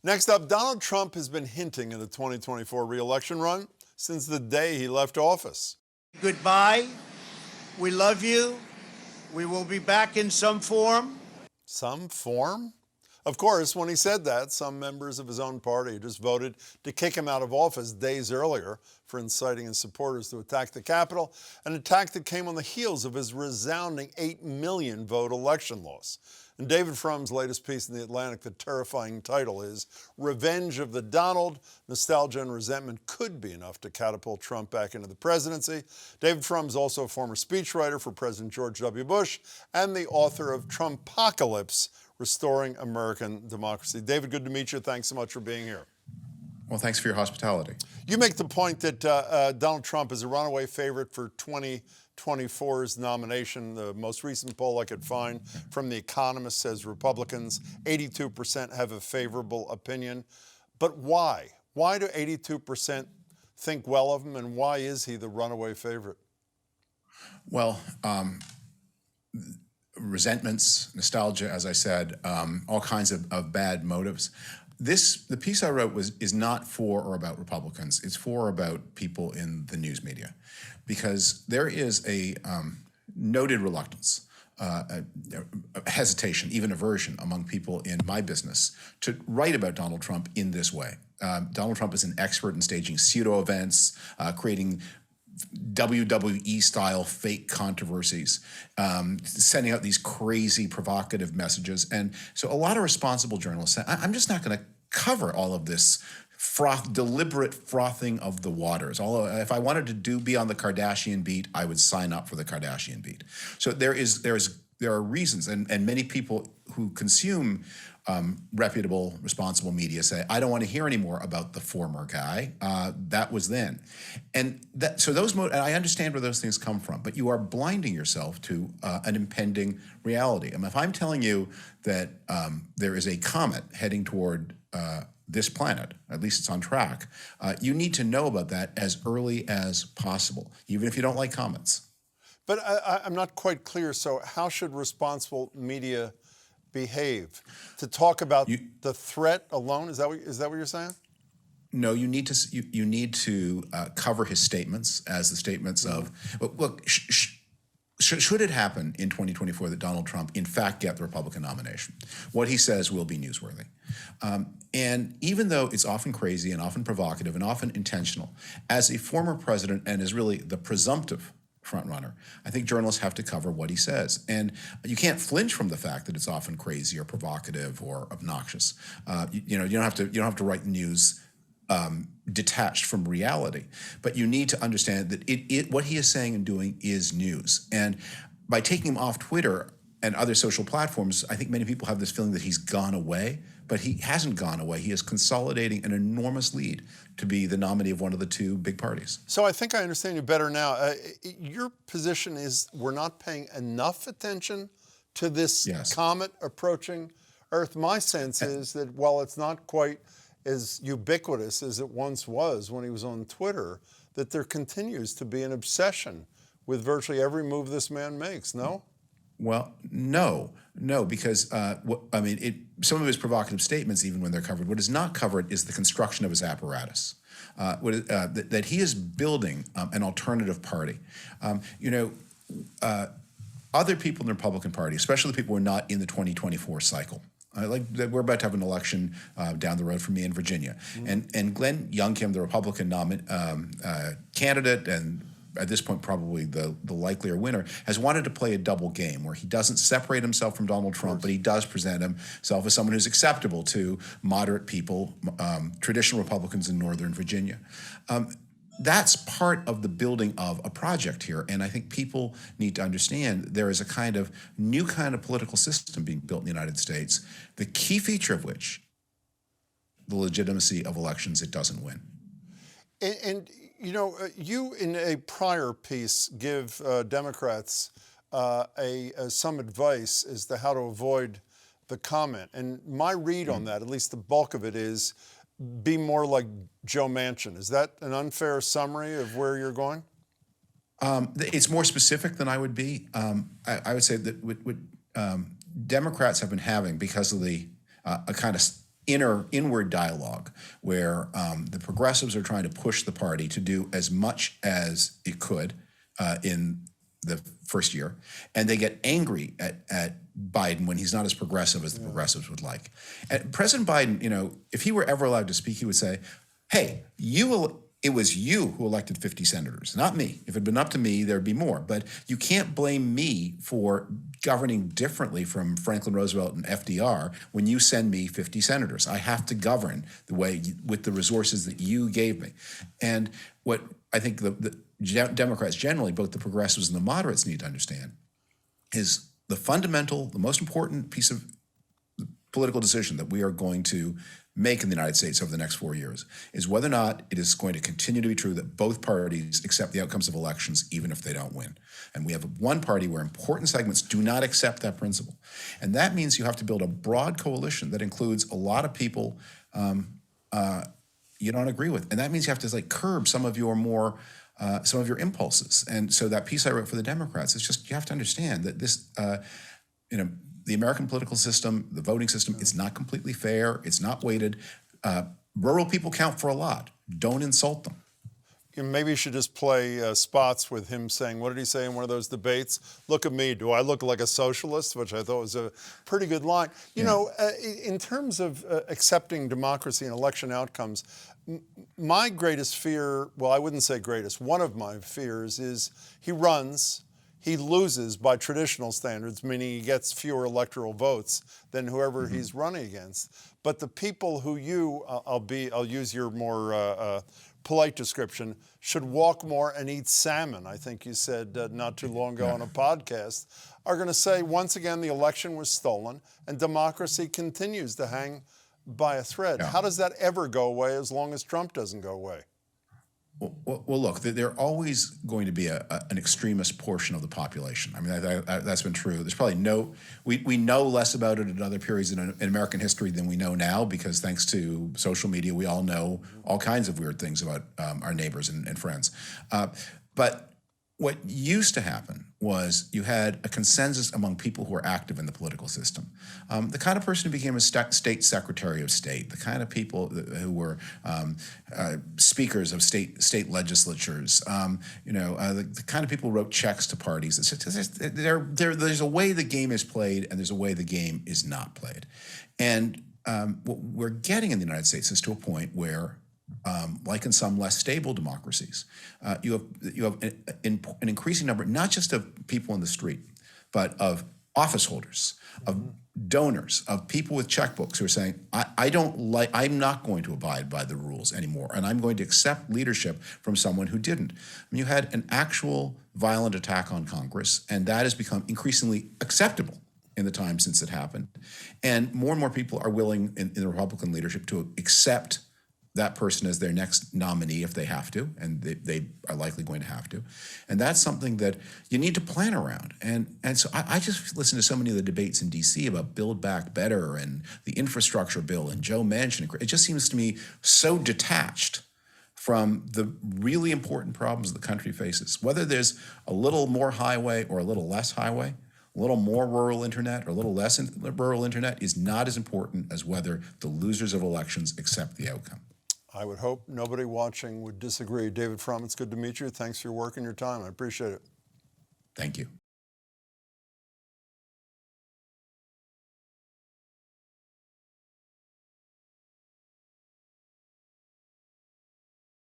Next up, Donald Trump has been hinting at a 2024 re-election run since the day he left office. Goodbye. We love you. We will be back in some form. Some form? Of course, when he said that, some members of his own party just voted to kick him out of office days earlier for inciting his supporters to attack the Capitol, an attack that came on the heels of his resounding 8 million vote election loss. In David Frum's latest piece in The Atlantic, the terrifying title is Revenge of the Donald. Nostalgia and resentment could be enough to catapult Trump back into the presidency. David Frum is also a former speechwriter for President George W. Bush and the author of Trumpocalypse, Restoring American Democracy. David, good to meet you. Thanks so much for being here. Well, thanks for your hospitality. You make the point that Donald Trump is a runaway favorite for 2024's nomination. The most recent poll I could find from The Economist says Republicans, 82% have a favorable opinion. But why? Why do 82% think well of him, and why is he the runaway favorite? Well, resentments, nostalgia, as I said, all kinds of bad motives. The piece I wrote is not for or about Republicans. It's for or about people in the news media, because there is a noted reluctance, a hesitation, even aversion among people in my business to write about Donald Trump in this way. Donald Trump is an expert in staging pseudo events, creating WWE-style fake controversies, sending out these crazy provocative messages. And so a lot of responsible journalists say, I'm just not going to cover all of this deliberate frothing of the waters. Although if I wanted to be on the Kardashian beat, I would sign up for the Kardashian beat. So there are reasons, and many people who consume reputable, responsible media say, I don't want to hear any more about the former guy. That was then. And I understand where those things come from, but you are blinding yourself to an impending reality. I mean, if I'm telling you that there is a comet heading toward this planet, at least it's on track, you need to know about that as early as possible, even if you don't like comets. But I'm not quite clear. So how should responsible media behave? To talk about the threat alone? Is that what you're saying? No, you need to cover his statements as the statements of, look, should it happen in 2024 that Donald Trump in fact get the Republican nomination, what he says will be newsworthy. And even though it's often crazy and often provocative and often intentional, as a former president and as really the presumptive frontrunner, I think journalists have to cover what he says. And you can't flinch from the fact that it's often crazy or provocative or obnoxious. You don't have to write news detached from reality, but you need to understand that what he is saying and doing is news. And by taking him off Twitter and other social platforms, I think many people have this feeling that he's gone away, but he hasn't gone away. He is consolidating an enormous lead to be the nominee of one of the two big parties. So I think I understand you better now. Your position is we're not paying enough attention to this comet approaching Earth. My sense is that while it's not quite as ubiquitous as it once was when he was on Twitter, that there continues to be an obsession with virtually every move this man makes, no? Well, no, because some of his provocative statements, even when they're covered, what is not covered is the construction of his apparatus. That he is building an alternative party. Other people in the Republican Party, especially people who are not in the 2024 cycle, we're about to have an election down the road for me in Virginia, and Glenn Youngkin, the Republican candidate, and at this point probably the likelier winner, has wanted to play a double game where he doesn't separate himself from Donald Trump, but he does present himself as someone who's acceptable to moderate people, traditional Republicans in Northern Virginia. That's part of the building of a project here, and I think people need to understand there is a new kind of political system being built in the United States, the key feature of which, the legitimacy of elections it doesn't win. And you in a prior piece give Democrats some advice as to how to avoid the comment. And my read on that, at least the bulk of it, is be more like Joe Manchin. Is that an unfair summary of where you're going? It's more specific than I would be. I would say that what Democrats have been having, because of the a kind of inward dialogue where the progressives are trying to push the party to do as much as it could in the first year, and they get angry at Biden when he's not as progressive as the progressives would like. And President Biden, if he were ever allowed to speak, he would say, "Hey, it was you who elected 50 senators, not me. If it had been up to me, there'd be more. But you can't blame me for governing differently from Franklin Roosevelt and FDR when you send me 50 senators. I have to govern the way with the resources that you gave me." And what I think the Democrats generally, both the progressives and the moderates, need to understand is the most important piece of political decision that we are going to make in the United States over the next 4 years is whether or not it is going to continue to be true that both parties accept the outcomes of elections, even if they don't win. And we have one party where important segments do not accept that principle. And that means you have to build a broad coalition that includes a lot of people you don't agree with. And that means you have to curb some of your impulses. And so that piece I wrote for the Democrats, it's just, you have to understand that this, the American political system, the voting system, is not completely fair. It's not weighted. Rural people count for a lot. Don't insult them. Maybe you should just play spots with him saying, what did he say in one of those debates? "Look at me, do I look like a socialist?" Which I thought was a pretty good line. In terms of accepting democracy and election outcomes, my greatest fear, well, I wouldn't say greatest, one of my fears is he loses by traditional standards, meaning he gets fewer electoral votes than whoever he's running against. But the people who I'll use your more polite description, should walk more and eat salmon, I think you said not too long ago on a podcast, are going to say, once again, the election was stolen and democracy continues to hang by a thread. Yeah. How does that ever go away as long as Trump doesn't go away? Well, look, there always going to be an extremist portion of the population. I mean, that's been true. There's probably we know less about it at other periods in American history than we know now, because thanks to social media, we all know all kinds of weird things about our neighbors and friends. But what used to happen was you had a consensus among people who were active in the political system. The kind of person who became a state secretary of state, the kind of people who were speakers of state legislatures, the kind of people who wrote checks to parties. There's a way the game is played, and there's a way the game is not played. And what we're getting in the United States is to a point where, like in some less stable democracies, you have an increasing number, not just of people in the street, but of office holders, of donors, of people with checkbooks who are saying, I'm not going to abide by the rules anymore, and I'm going to accept leadership from someone who didn't. I mean, you had an actual violent attack on Congress, and that has become increasingly acceptable in the time since it happened. And more people are willing in the Republican leadership to accept that person as their next nominee if they have to, and they are likely going to have to. And that's something that you need to plan around. And so I just listen to so many of the debates in D.C. about Build Back Better and the infrastructure bill and Joe Manchin. It just seems to me so detached from the really important problems the country faces. Whether there's a little more highway or a little less highway, a little more rural internet or a little less rural internet is not as important as whether the losers of elections accept the outcome. I would hope nobody watching would disagree. David Frum, it's good to meet you. Thanks for your work and your time. I appreciate it. Thank you.